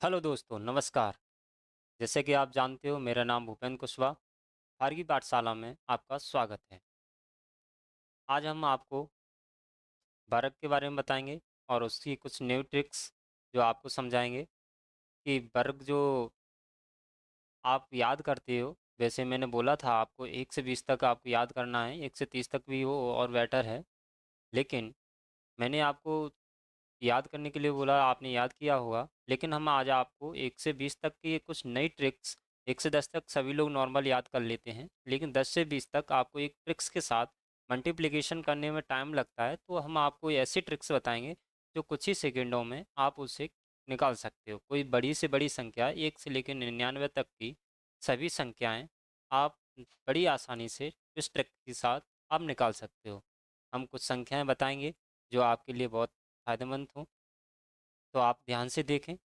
Hello दोस्तों, नमस्कार। जैसे कि आप जानते हो, मेरा नाम भूपेंद्र कुशवाहा। भारतीय पाठशाला में आपका स्वागत है। आज हम आपको वर्ग के बारे में बताएंगे और उसकी कुछ न्यू ट्रिक्स जो आपको समझाएंगे कि वर्ग जो आप याद करते हो। वैसे मैंने बोला था आपको 1 से 20 तक आपको याद करना है, 1 से 30 तक भी हो और बेटर है। लेकिन मैंने आपको याद करने के लिए बोला, आपने याद किया होगा। लेकिन हम आज आपको 1 से 20 तक की कुछ नई ट्रिक्स। 1 से 10 तक सभी लोग नॉर्मल याद कर लेते हैं, लेकिन 10 से 20 तक आपको एक ट्रिक्स के साथ मल्टीप्लिकेशन करने में टाइम लगता है। तो हम आपको ऐसी ट्रिक्स बताएंगे जो कुछ ही सेकंडों में आप उसे निकाल सकते हो। कोई बड़ी से बड़ी संख्या 1 से लेकर 99 तक की सभी संख्याएं आप बड़ी आसानी से इस ट्रिक के साथ आप निकाल सकते हो। हम कुछ संख्याएं बताएंगे जो आपके लिए बहुत फ़ायदेमंद हो, तो आप ध्यान से देखें।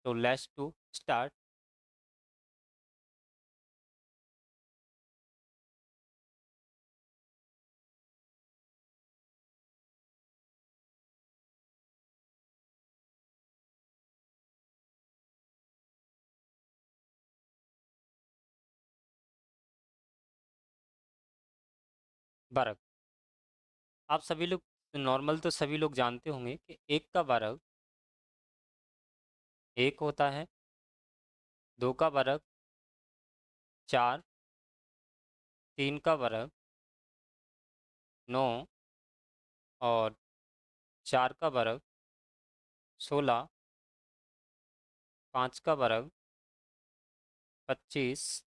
तो लेट्स टू स्टार्ट। वर्ग, आप सभी लोग नॉर्मल तो सभी लोग जानते होंगे कि एक का वर्ग एक होता है, दो का वर्ग चार, तीन का वर्ग नौ और चार का वर्ग 16, पाँच का वर्ग 25,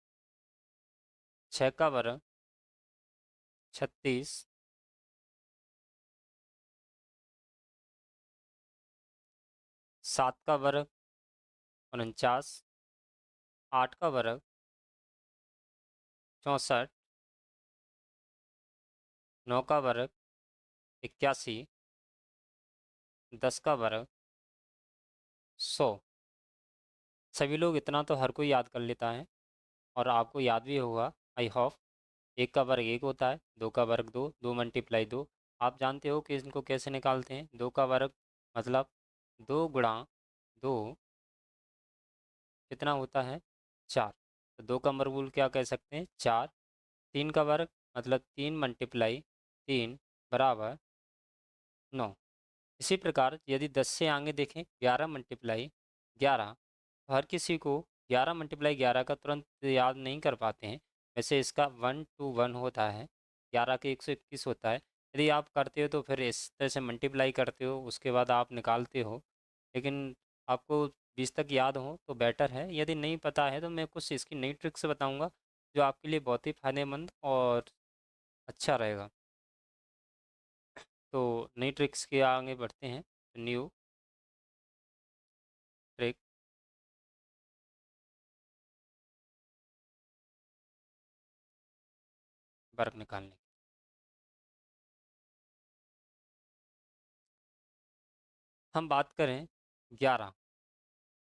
छः का वर्ग 36, सात का वर्ग 49, आठ का वर्ग 64, नौ का वर्ग 81, 10 का वर्ग 100। सभी लोग इतना तो हर कोई याद कर लेता है और आपको याद भी होगा, आई होप। एक का वर्ग एक होता है, दो का वर्ग दो, दो मल्टीप्लाई दो। आप जानते हो कि इनको कैसे निकालते हैं। दो का वर्ग मतलब दो गुणा दो कितना होता है, चार। तो दो का वर्गमूल क्या कह सकते हैं, चार। तीन का वर्ग मतलब तीन मल्टीप्लाई तीन बराबर नौ। इसी प्रकार यदि 10 से आगे देखें, 11 मल्टीप्लाई 11। हर किसी को 11 मल्टीप्लाई 11 का तुरंत याद नहीं कर पाते हैं। वैसे इसका 1 to 1 होता है, 11 के 121 होता है। यदि आप करते हो तो फिर इस तरह से मल्टीप्लाई करते हो, उसके बाद आप निकालते हो। लेकिन आपको 20 तक याद हो तो बेटर है। यदि नहीं पता है तो मैं कुछ इसकी नई ट्रिक्स बताऊंगा जो आपके लिए बहुत ही फायदेमंद और अच्छा रहेगा। तो नई ट्रिक्स के आगे बढ़ते हैं। न्यू ट्रिक, वर्ग निकालने की। हम बात करें 11।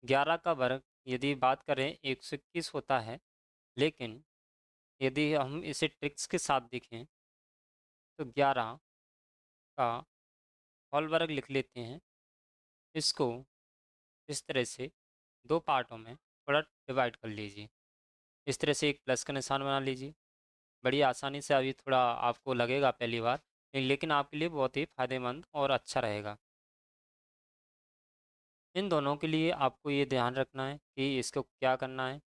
11 का वर्ग यदि बात करें 121 होता है। लेकिन यदि हम इसे ट्रिक्स के साथ देखें तो 11 का होल वर्ग लिख लेते हैं। इसको इस तरह से दो पार्टों में थोड़ा डिवाइड कर लीजिए। इस तरह से एक प्लस का निशान बना लीजिए। बड़ी आसानी से अभी थोड़ा आपको लगेगा पहली बार, लेकिन आपके लिए बहुत ही फायदेमंद और अच्छा रहेगा। इन दोनों के लिए आपको ये ध्यान रखना है कि इसको क्या करना है।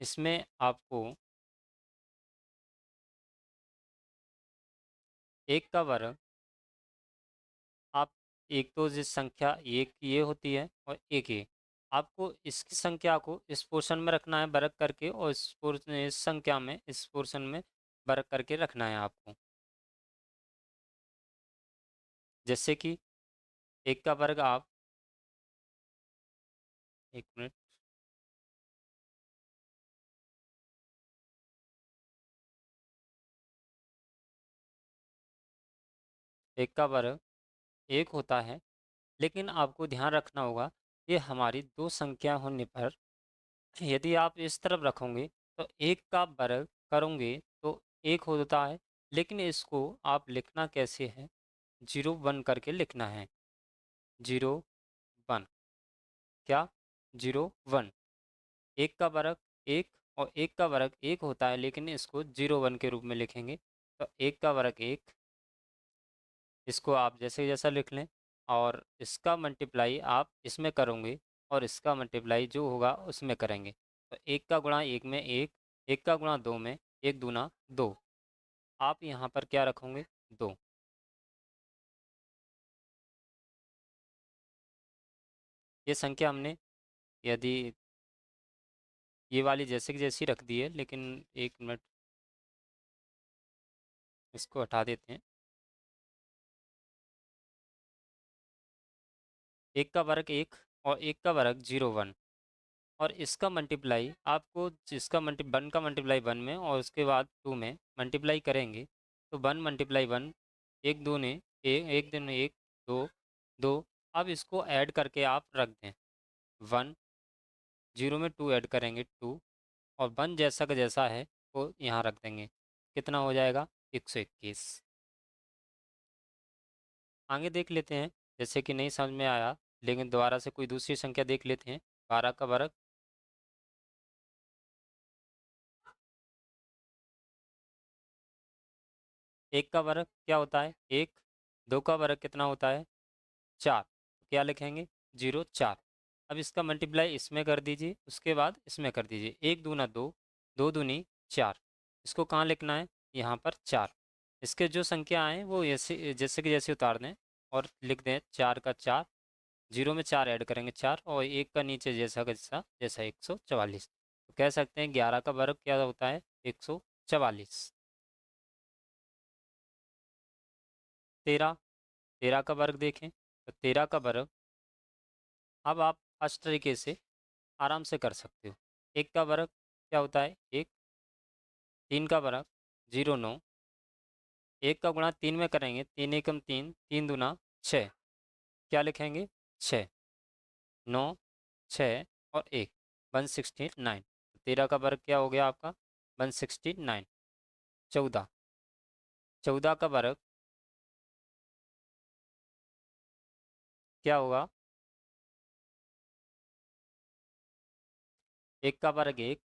इसमें आपको एक का वर्ग, आप एक तो जिस संख्या एक ये होती है और एक ये, आपको इसकी संख्या को इस पोर्शन में रखना है वर्ग करके, और इस संख्या में इस पोर्शन में वर्ग करके रखना है आपको। जैसे कि एक का वर्ग आप, एक मिनट, एक का वर्ग एक होता है। लेकिन आपको ध्यान रखना होगा, ये हमारी दो संख्या होने पर यदि आप इस तरफ रखोगे तो एक का वर्ग करोगे तो एक होता है। लेकिन इसको आप लिखना कैसे है, 0 1 करके लिखना है। 0 1, क्या जीरो वन। एक का वर्ग एक और एक का वर्ग एक होता है, लेकिन इसको जीरो वन के रूप में लिखेंगे। तो एक का वर्ग एक, इसको आप जैसे जैसा लिख लें, और इसका मल्टीप्लाई आप इसमें करोगे और इसका मल्टीप्लाई जो होगा उसमें करेंगे। तो एक का गुणा एक में एक, एक का गुणा दो में एक दूना दो। आप यहाँ पर क्या रखोगे? दो। ये संख्या हमने, यदि ये वाली जैसे की जैसी रख दी है, लेकिन एक मिनट, इसको हटा देते हैं। एक का वर्ग एक और एक का वर्ग जीरो वन, और इसका मल्टीप्लाई आपको, जिसका मल्टी वन का मल्टीप्लाई वन में और उसके बाद टू में मल्टीप्लाई करेंगे, तो वन मल्टीप्लाई वन, एक दो ने एक, एक दिन एक, दो, दो। अब इसको ऐड करके आप रख दें, वन, जीरो में टू ऐड करेंगे टू, और वन जैसा का जैसा है वो यहाँ रख देंगे। कितना हो जाएगा? 121। आगे देख लेते हैं, जैसे कि नहीं समझ में आया, लेकिन दोबारा से कोई दूसरी संख्या देख लेते हैं। 12 का वर्ग, एक का वर्ग क्या होता है? एक। दो का वर्ग कितना होता है? चार। क्या लिखेंगे? जीरो चार। अब इसका मल्टीप्लाई इसमें कर दीजिए, उसके बाद इसमें कर दीजिए। एक दूना दो, दो दूनी चार। इसको कहाँ लिखना है? यहाँ पर चार। इसके जो संख्या आए वो ऐसे जैसे कि जैसे उतार दें और लिख दें चार का चार, जीरो में चार ऐड करेंगे चार, और एक का नीचे जैसा का जैसा जैसा 144। तो कह सकते हैं 11 का वर्ग क्या होता है? 144। 13, 13 का वर्ग देखें, तो 13 का वर्ग अब आप इस तरीके से आराम से कर सकते हो। एक का वर्ग क्या होता है? एक। तीन का वर्ग जीरो नौ, एक का गुणा तीन में करेंगे, तीन एकम तीन, तीन दूना छः। क्या लिखेंगे? छः। नौ, छः और एक, 169। 13 का वर्ग क्या हो गया आपका? 169। 14, 14 का वर्ग क्या होगा? एक का वर्ग एक,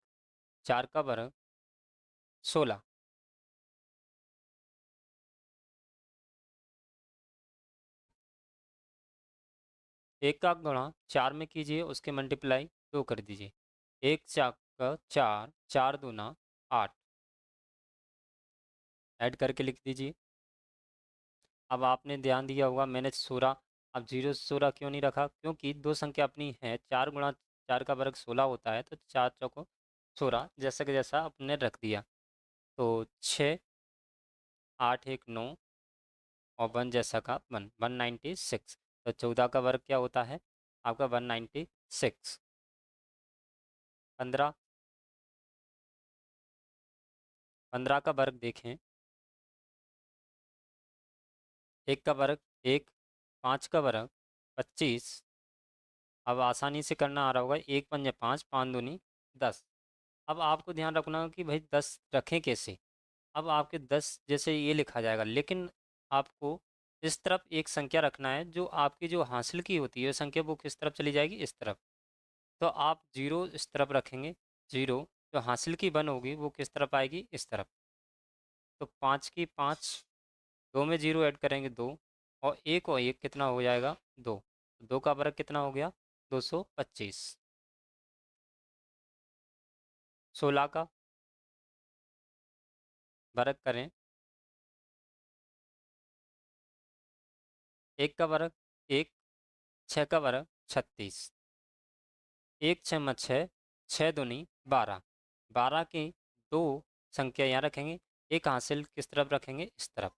चार का वर्ग 16। एक का गुणा चार में कीजिए, उसके मल्टीप्लाई दो कर दीजिए। एक चार का चार, चार दूना आठ, ऐड करके लिख दीजिए। अब आपने ध्यान दिया होगा, मैंने 16, अब जीरो 16 क्यों नहीं रखा? क्योंकि दो संख्या अपनी है, चार गुणा चार का वर्ग 16 होता है, तो चार चौको 16 जैसा कि जैसा अपने रख दिया। तो छः, आठ एक नौ, और वन जैसा का वन, 196। तो 14 का वर्ग क्या होता है आपका? 196। 15, 15 का वर्ग देखें, एक का वर्ग एक, पाँच का वर्ग 25। अब आसानी से करना आ रहा होगा, एक पंजे पाँच, पाँच दूनी 10। अब आपको ध्यान रखना होगा कि भाई 10 रखें कैसे। अब आपके 10 जैसे ये लिखा जाएगा, लेकिन आपको इस तरफ एक संख्या रखना है, जो आपकी जो हासिल की होती है संख्या, वो किस तरफ चली जाएगी? इस तरफ। तो आप जीरो इस तरफ रखेंगे, जीरो जो हासिल की वन होगी वो किस तरफ आएगी? इस तरफ। तो पाँच की पाँच, दो में जीरो ऐड करेंगे दो, और एक कितना हो जाएगा? दो। दो का वर्ग कितना हो गया? 225। 16 का वर्ग करें, एक का वर्ग एक, छः का वर्ग 36। एक छः में छः, छः दूनी 12। 12 की दो संख्या यहाँ रखेंगे, एक हासिल किस तरफ रखेंगे? इस तरफ,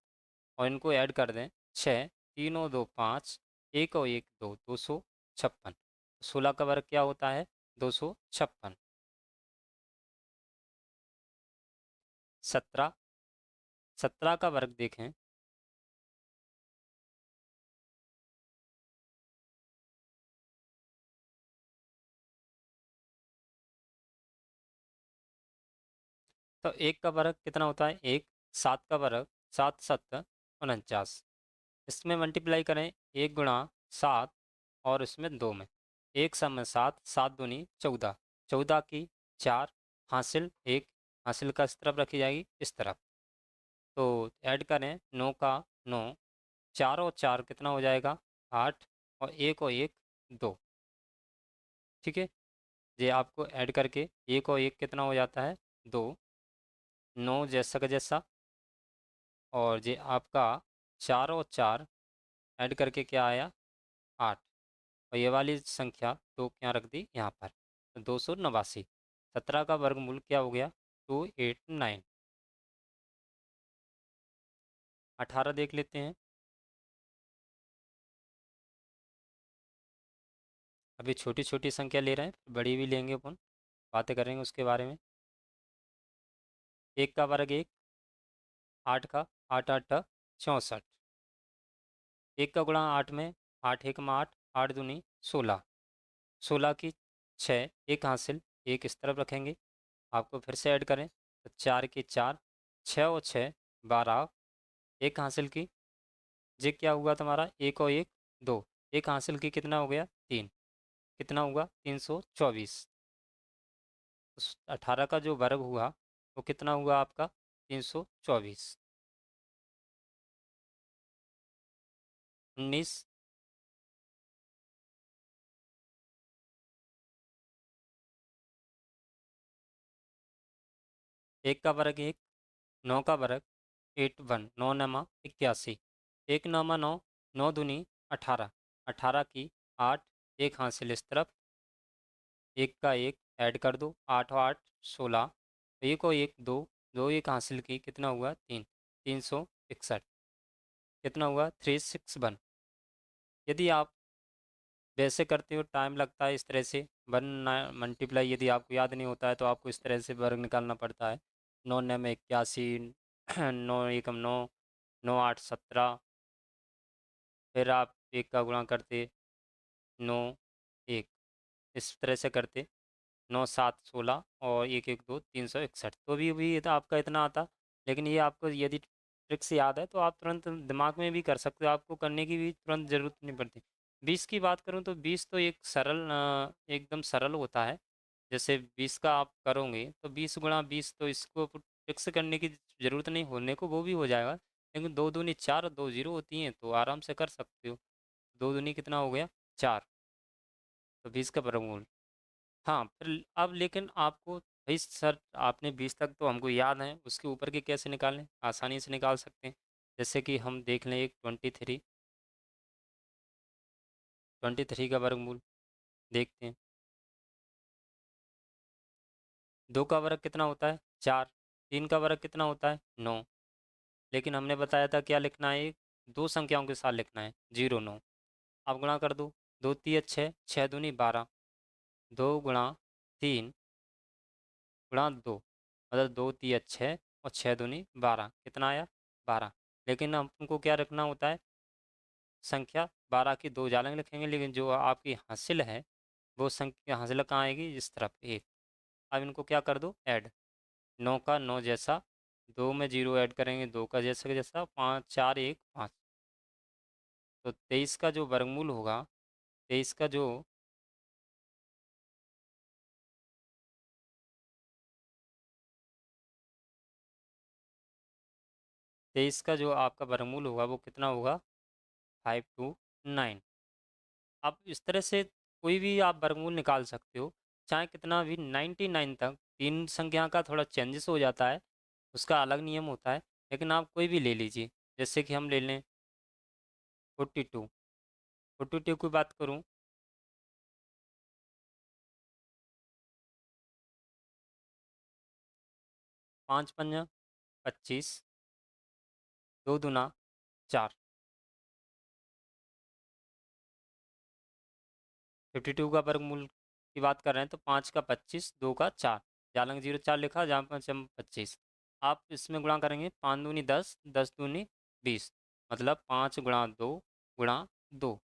और इनको ऐड कर दें। छः, तीनों दो पाँच, एक और एक दो, 256। 16 का वर्ग क्या होता है? 256। 17, 17 का वर्ग देखें, तो एक का वर्ग कितना होता है? एक। सात का वर्ग, सात सत्तर 49। इसमें मल्टीप्लाई करें, एक गुणा सात और इसमें दो में, एक समय सात, सात दूनी 14, 14 की 4 हासिल, एक हासिल का इस तरफ रखी जाएगी इस तरफ। तो ऐड करें 9 का 9, 4 और 4 कितना हो जाएगा 8, और एक 2। ठीक है, ये आपको ऐड करके एक और एक कितना हो जाता है 2, 9 जैसा का जैसा, और ये आपका 4 और 4 ऐड करके क्या आया 8, और ये वाली संख्या दो क्या रख दी यहाँ पर, तो 289। 17 का वर्गमूल क्या हो गया 289। 18 देख लेते हैं। अभी छोटी छोटी संख्या ले रहे हैं, फिर बड़ी भी लेंगे अपन, बातें करेंगे उसके बारे में। एक का वर्ग एक, आठ का, आठ आठ 64। एक का गुणा आठ में, आठ एक में आठ, आठ दूनी 16, 16 की 6 एक हासिल, एक इस तरफ रखेंगे। आपको फिर से ऐड करें तो 4 की 4, 6 और 6 12, एक हासिल की, ये क्या हुआ तुम्हारा एक और एक 2, एक हासिल की कितना हो गया 3, कितना हुआ 324। 18 का जो वर्ग हुआ वो कितना हुआ आपका 324। 19, एक का वर्ग एक, नौ का वर्ग 81, नौ नमा 81, एक नामा नौ, नौ दूनी 18, 18 की 8, एक हासिल इस तरफ, एक का एक ऐड कर दो, 8 और 8 16, एक और एक 2, दो एक हासिल की कितना हुआ 3, 361, कितना हुआ 361। यदि आप वैसे करते हो टाइम लगता है इस तरह से, वन मल्टीप्लाई यदि आपको याद नहीं होता है तो आपको इस तरह से वर्ग निकालना पड़ता है। नौ नम 81, नौ एकम 9, नौ आठ 17, फिर आप एक का गुणा करते 9 एक, इस तरह से करते 9 7 16, और एक एक दो 361, तो भी ये तो आपका इतना आता। लेकिन ये आपको यदि ट्रिक से याद है तो आप तुरंत दिमाग में भी कर सकते हो, आपको करने की भी तुरंत ज़रूरत नहीं पड़ती। 20 की बात करूँ तो 20 तो एक सरल एकदम सरल होता है। जैसे 20 का आप करोगे तो 20 गुणा 20, तो इसको ट्रिक से करने की ज़रूरत नहीं, होने को वो भी हो जाएगा। लेकिन दो दूनी चार और दो जीरो होती हैं तो आराम से कर सकते हो। दो दूनी कितना हो गया 4, तो 20 का वर्गमूल। हाँ, फिर अब लेकिन आपको भाई सर, आपने 20 तक तो हमको याद है, उसके ऊपर के कैसे निकालें, आसानी से निकाल सकते हैं। जैसे कि हम देख लें एक 23, 23 का वर्गमूल देखते हैं। दो का वर्ग कितना होता है 4, तीन का वर्ग कितना होता है 9, लेकिन हमने बताया था क्या लिखना है, एक दो संख्याओं के साथ लिखना है 0 9। आप गुणा कर दो, दो तीन 6, 6 दूनी 12, दो गुणा 3 गुणा 2, मतलब दो तीन 6 और 6 दूनी 12, कितना आया 12। लेकिन हमको क्या रखना होता है, संख्या 12 की दो जालंग लिखेंगे, लेकिन जो आपकी हासिल है वो संख्या हासिल कहाँ आएगी इस तरफ एक। अब इनको क्या कर दो ऐड, 9 का 9 जैसा, दो में जीरो ऐड करेंगे, दो का जैसा का जैसा, पाँच 4 1 5, तो 23 का जो वर्गमूल होगा, 23 का जो 23 का जो आपका वर्गमूल होगा वो कितना होगा 529। आप इस तरह से कोई भी आप वर्गमूल निकाल सकते हो, चाहे कितना भी 99 तक। तीन संख्या का थोड़ा चेंजेस हो जाता है, उसका अलग नियम होता है, लेकिन आप कोई भी ले लीजिए। जैसे कि हम ले लें 42, 42 की बात करूं, पाँच पंजा 25, दो दूना 4, 52 का वर्गमूल की बात कर रहे हैं तो पाँच का 25, दो का 4, जालंग जीरो 4 लिखा, जहाँ पर 25। आप इसमें गुणा करेंगे, पाँच दूनी 10, 10 दूनी 20, मतलब 5 गुणा 2 गुणा 2,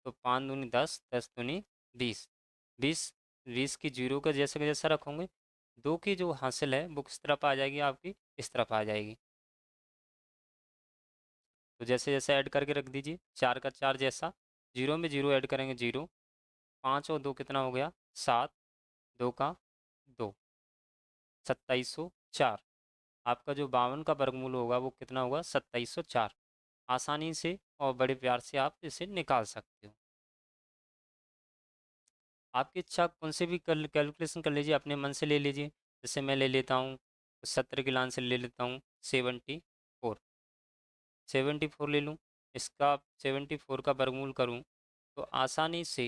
तो 5 दूनी 10, 10 दूनी 20, 20, 20 की जीरो का जैसे का जैसा रखोगे, दो की जो हासिल है वो किस तरफ आ जाएगी आपकी इस तरफ आ जाएगी। तो जैसे जैसे ऐड करके रख दीजिए, चार का चार जैसा, जीरो में जीरो ऐड करेंगे जीरो, 5 और 2 कितना हो गया 7, 2 का 2, 2704। आपका जो 52 का वर्गमूल होगा वो कितना होगा 2704। आसानी से और बड़े प्यार से आप इसे निकाल सकते हो। आपकी इच्छा कौन से भी कैलकुलेशन कर लीजिए, अपने मन से ले लीजिए। जैसे मैं ले लेता हूँ 70 के लाइन से ले लेता हूँ 74, 74 ले लूँ। इसका 74 का वर्गमूल करूँ तो आसानी से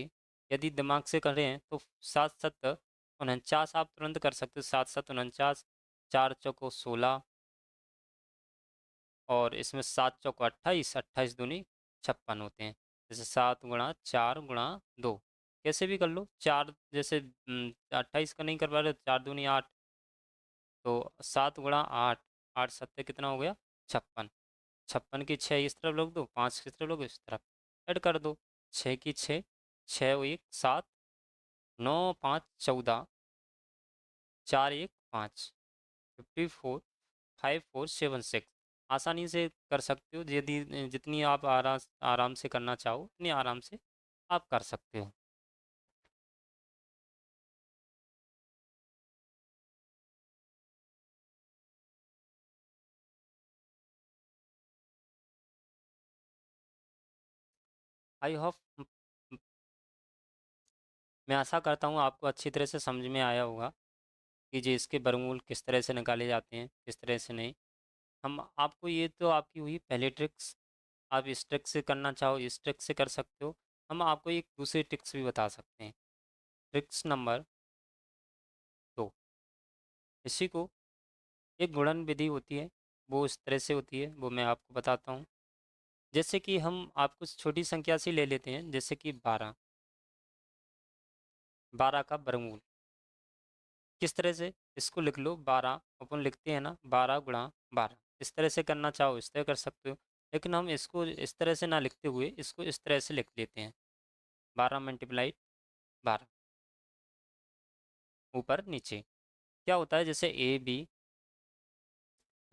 यदि दिमाग से करें तो 7 7 49 आप तुरंत कर सकते हो। 7 7 49, 4 चौको 16, और इसमें 7 चौको 28, 28 दूनी 56 होते हैं। जैसे 7 गुणा 4 गुणा 2, कैसे भी कर लो। चार जैसे 28 का नहीं कर पा रहे, 4 दूनी 8, तो 7 गुणा 8, 8 सत्ते कितना हो गया 56। 56 की 6 इस तरफ रख दो, 5 किस तरफ रखो इस तरफ, ऐड कर दो। 6 की 6, 6 और 1 7, 9 5 14, 4 1 5, 54 5 4 7 6। आसानी से कर सकते हो। यदि जितनी आप आराम से करना चाहो उतनी आराम से आप कर सकते हो। आई होप मैं आशा करता हूँ आपको अच्छी तरह से समझ में आया होगा कि जी इसके वर्गमूल किस तरह से निकाले जाते हैं, किस तरह से नहीं। हम आपको ये तो आपकी हुई पहली ट्रिक्स। आप इस ट्रिक से करना चाहो इस ट्रिक से कर सकते हो। हम आपको एक दूसरी ट्रिक्स भी बता सकते हैं। ट्रिक्स नंबर 2, इसी को एक गुणन विधि होती है, वो इस तरह से होती है, वो मैं आपको बताता हूँ। जैसे कि हम आप कुछ छोटी संख्या से ले लेते हैं, जैसे कि 12, 12 का वर्गमूल किस तरह से इसको लिख लो। 12 अपन लिखते हैं ना, 12 गुणा 12। इस तरह से करना चाहो इस तरह कर सकते हो, लेकिन हम इसको इस तरह से ना लिखते हुए इसको इस तरह से लिख लेते हैं। 12 × 12, ऊपर नीचे। क्या होता है जैसे ए बी,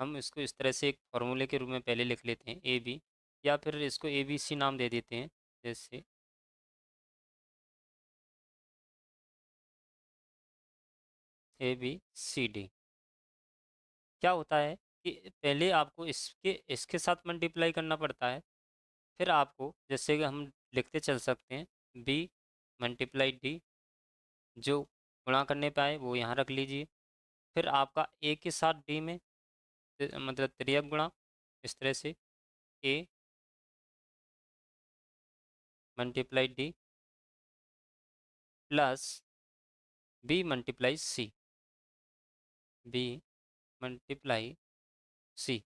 हम इसको इस तरह से एक फॉर्मूले के रूप में पहले लिख लेते हैं ए बी, या फिर इसको ए बी सी नाम दे देते हैं। जैसे ए बी सी डी। क्या होता है कि पहले आपको इसके इसके साथ मल्टीप्लाई करना पड़ता है, फिर आपको जैसे कि हम लिखते चल सकते हैं बी मल्टीप्लाई डी, जो गुणा करने पे आए वो यहाँ रख लीजिए। फिर आपका ए के साथ डी में मतलब त्रियक गुणा, इस तरह से A multiply D plus B multiply C, B multiply C,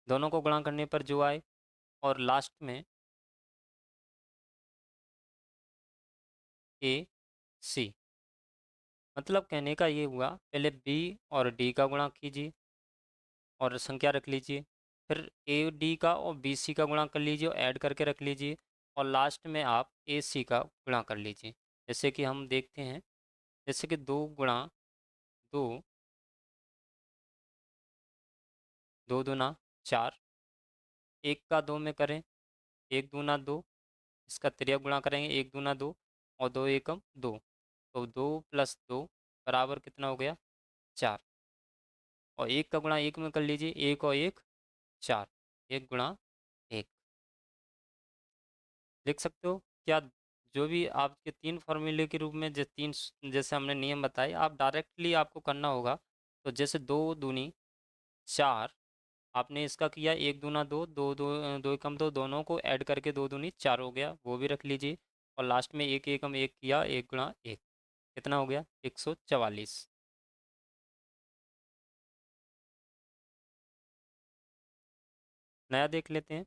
दोनों को गुणा करने पर जो आए। और लास्ट में ए सी। मतलब कहने का ये हुआ, पहले बी और डी का गुणा कीजिए और संख्या रख लीजिए, फिर ए डी का और बी सी का गुणा कर लीजिए और ऐड करके रख लीजिए, और लास्ट में आप ए सी का गुणा कर लीजिए। जैसे कि हम देखते हैं, जैसे कि 2 गुणा 2, 2 दूना 4, 1 का 2 में करें, 1 दूना 2, इसका त्रियक गुणा करेंगे 1 दूना 2, और 2 एकम 2, तो 2 + 2 बराबर कितना हो गया 4। और 1 का गुणा 1 में कर लीजिए, 1 और 1 4, 1 × 1 लिख सकते हो क्या। जो भी आपके 3 फॉर्मूले के रूप में जो जैसे हमने नियम बताए, आप डायरेक्टली आपको करना होगा। तो जैसे 2 दूनी 4, आपने इसका किया 1 दूना 2, 2 एकम 2, दोनों को ऐड करके 2 दूनी 4 हो गया, वो भी रख लीजिए। और लास्ट में 1 एकम 1 किया, 1 × 1 कितना हो गया 144। नया देख लेते हैं।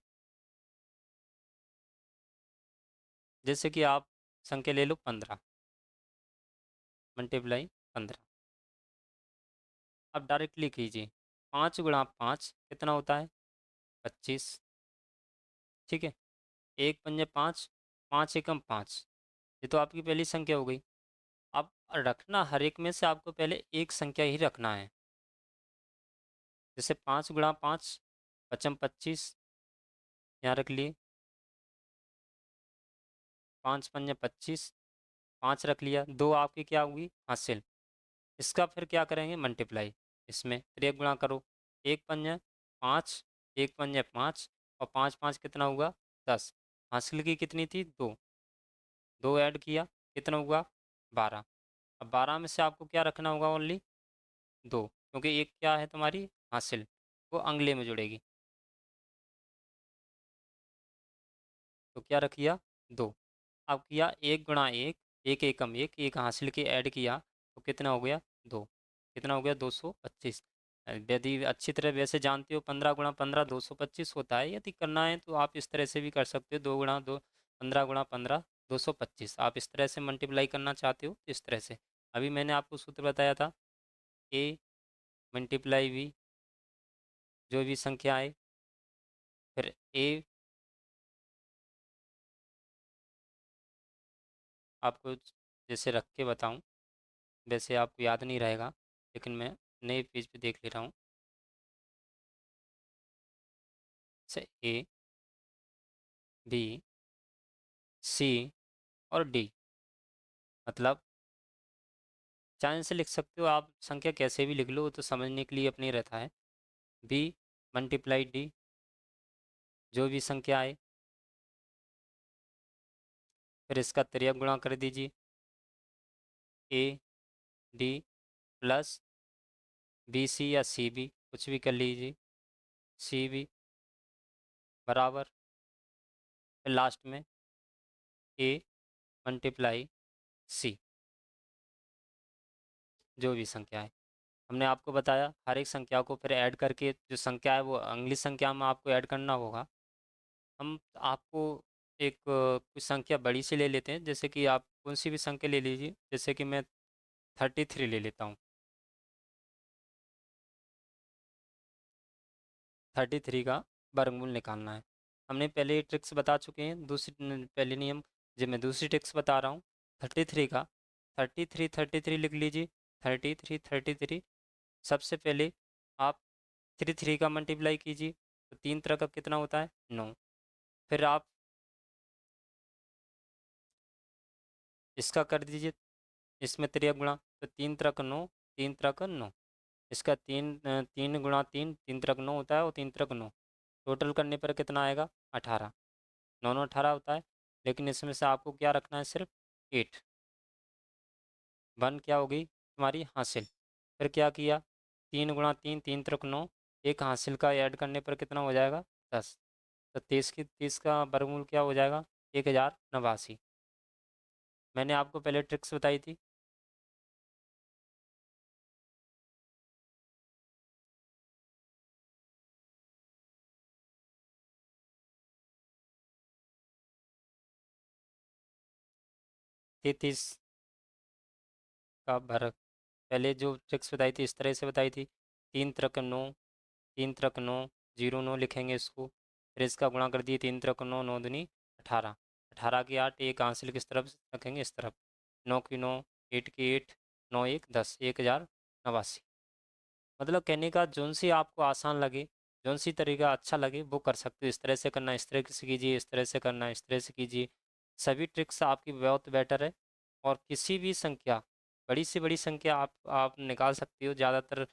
जैसे कि आप संख्या ले लो 15 मल्टीप्लाई 15, अब डायरेक्टली कीजिए। 5 × 5 कितना होता है 25, ठीक है। 1 × 5 = 5, 5 एकम 5, ये तो आपकी पहली संख्या हो गई। अब रखना हर एक में से आपको पहले एक संख्या ही रखना है। जैसे 5 × 5 = 25, यहाँ रख लिए। 5 × 5 = 25, 5 रख लिया, 2 आपकी क्या हुई हासिल। इसका फिर क्या करेंगे मल्टीप्लाई, इसमें फिर एक गुणा करो, 1 पंजे 5, 1 पंजे 5 और 5 5 कितना हुआ 10। हासिल की कितनी थी 2, 2 ऐड किया कितना हुआ 12। अब 12 में से आपको क्या रखना होगा ओनली 2, क्योंकि एक क्या है तुम्हारी हासिल, वो अगले में जुड़ेगी। तो क्या रख लिया 2। अब किया 1 गुणा 1, 1 एकम 1, एक हासिल के ऐड किया तो कितना हो गया 2, कितना हो गया 225। यदि अच्छी तरह वैसे जानते हो 15 गुणा 15 225 होता है, यदि करना है तो आप इस तरह से भी कर सकते हो, 2 गुणा 2 15 गुणा 15 225। आप इस तरह से मल्टीप्लाई करना चाहते हो इस तरह से। अभी मैंने आपको सूत्र बताया था ए मल्टीप्लाई वी, जो भी संख्या आए फिर ए। आपको जैसे रख के बताऊं, वैसे आपको याद नहीं रहेगा, लेकिन मैं नए पेज पे देख ले रहा हूँ। से ए बी सी और डी, मतलब चाहे से लिख सकते हो आप, संख्या कैसे भी लिख लो, वो तो समझने के लिए अपनी रहता है। बी मल्टीप्लाई डी, जो भी संख्या आए फिर इसका तिर्यक गुणा कर दीजिए, A D plus B C या सी बी कुछ भी कर लीजिए, सी बी बराबर, फिर लास्ट में ए मल्टीप्लाई सी, जो भी संख्या है। हमने आपको बताया हर एक संख्या को फिर ऐड करके जो संख्या है वो अगली संख्या में आपको ऐड करना होगा। हम आपको एक कुछ संख्या बड़ी सी ले लेते हैं, जैसे कि आप कौन सी भी संख्या ले लीजिए, जैसे कि मैं 33 ले लेता हूँ। 33 का वर्गमूल निकालना है। हमने पहले ये ट्रिक्स बता चुके हैं, पहले नियम जो मैं दूसरी ट्रिक्स बता रहा हूँ। 33 का 33 लिख लीजिए, 33 सबसे पहले आप 3 का मल्टीप्लाई कीजिए तो 3 तरह का कितना होता है 9। फिर आप इसका कर दीजिए, इसमें त्रिया गुणा, तो 3 तरह का 9, 3 तरह का 9, इसका 3 गुणा 3 3 तरह का 9 होता है, और 3 तरह का 9 टोटल करने पर कितना आएगा 18। 9 9 18 होता है, लेकिन इसमें से आपको क्या रखना है सिर्फ 8। 1 क्या हो गई तुम्हारी हासिल। फिर क्या किया 3 गुणा 3 3 तरह का 9, एक हासिल का ऐड करने पर कितना हो जाएगा 10। तो 30 का वर्गमूल क्या हो जाएगा 1089। मैंने आपको पहले ट्रिक्स बताई थी। तैतीस का वर्ग, पहले जो ट्रिक्स बताई थी इस तरह से बताई थी, 3 त्रिक 9, 3 त्रिक 9, 0 9 लिखेंगे इसको, फिर इसका गुणा कर दिए 3 त्रिक 9, 9 दूनी 18, 18 की 8, एक आंसर किस तरफ रखेंगे इस तरफ, 9 की 9, 8 की 8, 9 1 10, 1089। मतलब कहने का जोन सी आपको आसान लगे, जोन सी तरीका अच्छा लगे वो कर सकते हो। इस तरह से करना, इस तरह से कीजिए, इस तरह से करना, इस तरह से कीजिए। सभी ट्रिक्स आपकी बहुत बेटर है। और किसी भी संख्या, बड़ी से बड़ी संख्या आप निकाल सकते हो। ज़्यादातर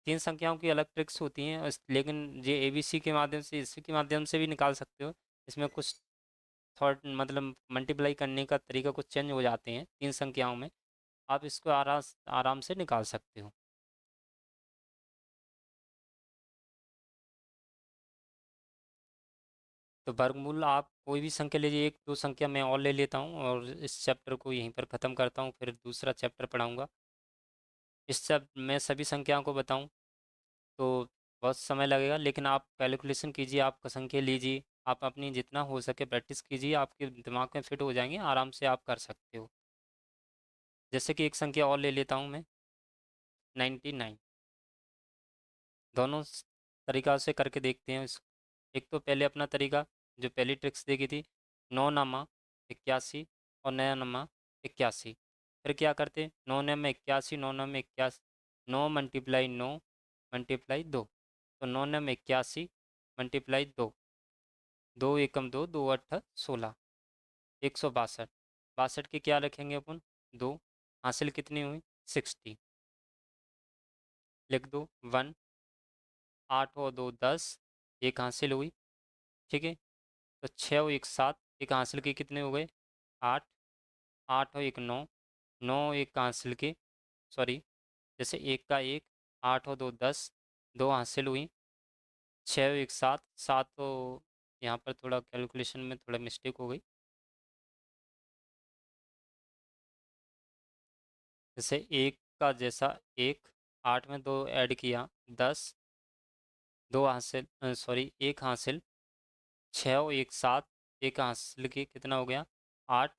3 संख्याओं की अलग ट्रिक्स होती हैं, लेकिन ये ABC के माध्यम से, इसी के माध्यम से भी निकाल सकते हो। इसमें कुछ थॉट मतलब मल्टीप्लाई करने का तरीका कुछ चेंज हो जाते हैं 3 संख्याओं में। आप इसको आराम से निकाल सकते हो। तो वर्गमूल आप कोई भी संख्या लीजिए, एक दो संख्या मैं और ले लेता हूँ और इस चैप्टर को यहीं पर ख़त्म करता हूँ, फिर दूसरा चैप्टर पढ़ाऊँगा। इस सब मैं सभी संख्याओं को बताऊँ तो बहुत समय लगेगा, लेकिन आप कैलकुलेशन कीजिए, आप संख्या लीजिए, आप अपनी जितना हो सके प्रैक्टिस कीजिए, आपके दिमाग में फिट हो जाएंगे, आराम से आप कर सकते हो। जैसे कि एक संख्या और ले लेता हूँ मैं, 99। दोनों तरीक़ा से करके देखते हैं इसको। एक तो पहले अपना तरीका, जो पहली ट्रिक्स देखी थी, 9 नमा 81 और नया नमा 81। फिर क्या करते, 9 नम 81, 9 नम 81, 9 मल्टीप्लाई 9 मल्टीप्लाई 2, तो 9 नम 81 मल्टीप्लाई 2, 2 एकम 2, 2 अट्ठ 16, 162। 62 के क्या रखेंगे अपन 2 हासिल कितनी हुई 60। लिख दो 1, 8 और 2 10, एक हासिल हुई। ठीक है, तो 6 और 1 7, एक हासिल के कितने हो गए 8, 8 और 1 9, 9 एक हासिल के, सॉरी, जैसे एक का एक, 8 और 2 10, दो हासिल हुई। 6 और 1 7, 7 तो यहाँ पर थोड़ा कैलकुलेशन में थोड़ा मिस्टेक हो गई। जैसे एक का जैसा एक, 8 में 2 ऐड किया 10, दो हासिल, सॉरी एक हासिल, 6 और 1 7, एक हासिल के कितना हो गया 8,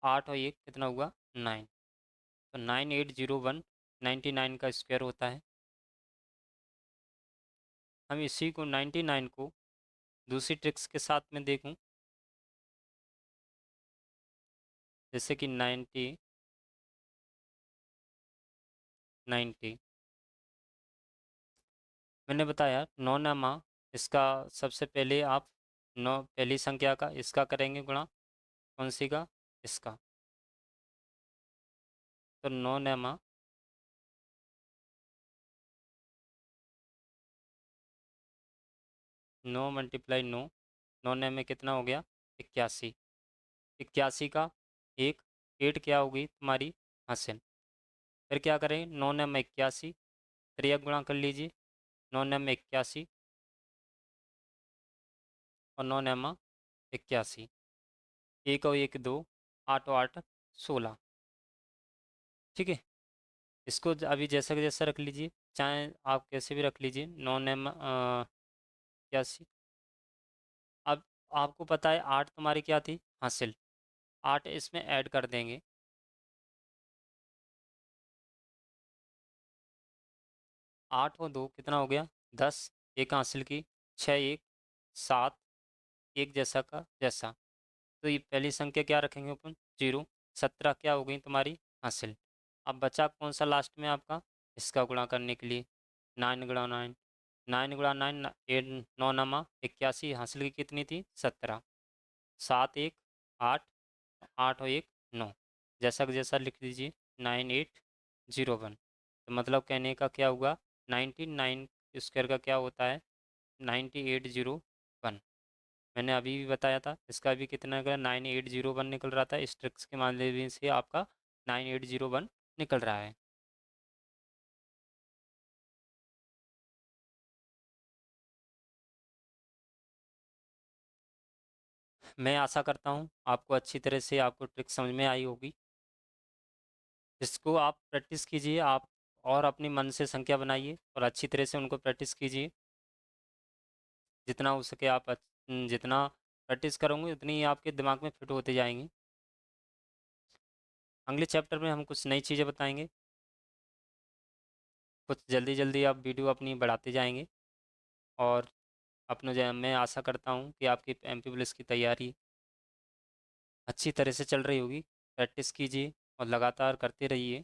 8 और 1 कितना हुआ 9। तो 9801 99 का स्क्वायर होता है। हम इसी को 99 को दूसरी ट्रिक्स के साथ में देखूं, जैसे कि 90 90 मैंने बताया 9 नामा, इसका सबसे पहले आप 9 पहली संख्या का इसका करेंगे गुणा, कौन सी का इसका, तो 9 नामा 9 मल्टीप्लाई 9, 9 में कितना हो गया 81, 81 का एक, 8 क्या होगी तुम्हारी हासिल। फिर क्या करें 9 में 81, त्रिया गुणा कर लीजिए, 9 में 81 और 9 में 81, एक और एक दो, 8 और 8 16। ठीक है, इसको अभी जैसा कि जैसा रख लीजिए, चाहे आप कैसे भी रख लीजिए 9 में 81। अब आपको पता है 8 तुम्हारी क्या थी हासिल, 8 इसमें ऐड कर देंगे, 8 और 2 कितना हो गया 10, एक हासिल की, 6 1 7, एक जैसा का जैसा, तो ये पहली संख्या क्या रखेंगे अपन 0, 17 क्या हो गई तुम्हारी हासिल। अब बचा कौन सा लास्ट में आपका, इसका गुणा करने के लिए 9 गुणा 9, 9 गुणा 9 8 9 नमा 81, हासिल की कितनी थी 17, 7 1 8, 8 और 1 9, जैसा का जैसा लिख दीजिए 9801। तो मतलब कहने का क्या हुआ 99 स्क्वायर का क्या होता है 9801। मैंने अभी भी बताया था, इसका भी कितना निकला 9801 निकल रहा था, इस ट्रिक्स के माध्यम से आपका 9801 निकल रहा है। मैं आशा करता हूँ आपको अच्छी तरह से आपको ट्रिक समझ में आई होगी। इसको आप प्रैक्टिस कीजिए आप, और अपनी मन से संख्या बनाइए और अच्छी तरह से उनको प्रैक्टिस कीजिए। जितना हो सके आप जितना प्रैक्टिस करोगे उतनी ही आपके दिमाग में फिट होते जाएंगी। अगले चैप्टर में हम कुछ नई चीज़ें बताएंगे, कुछ जल्दी जल्दी आप वीडियो अपनी बढ़ाते जाएंगे। और अपने मैं आशा करता हूँ कि आपकी एमपी पुलिस की तैयारी अच्छी तरह से चल रही होगी। प्रैक्टिस कीजिए और लगातार करते रहिए,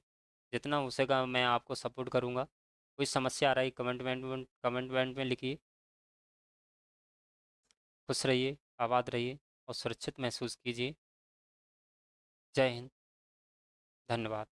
जितना हो सकेगा मैं आपको सपोर्ट करूँगा। कोई समस्या आ रही कमेंट में लिखिए। खुश रहिए, आबाद रहिए और सुरक्षित महसूस कीजिए। जय हिंद, धन्यवाद।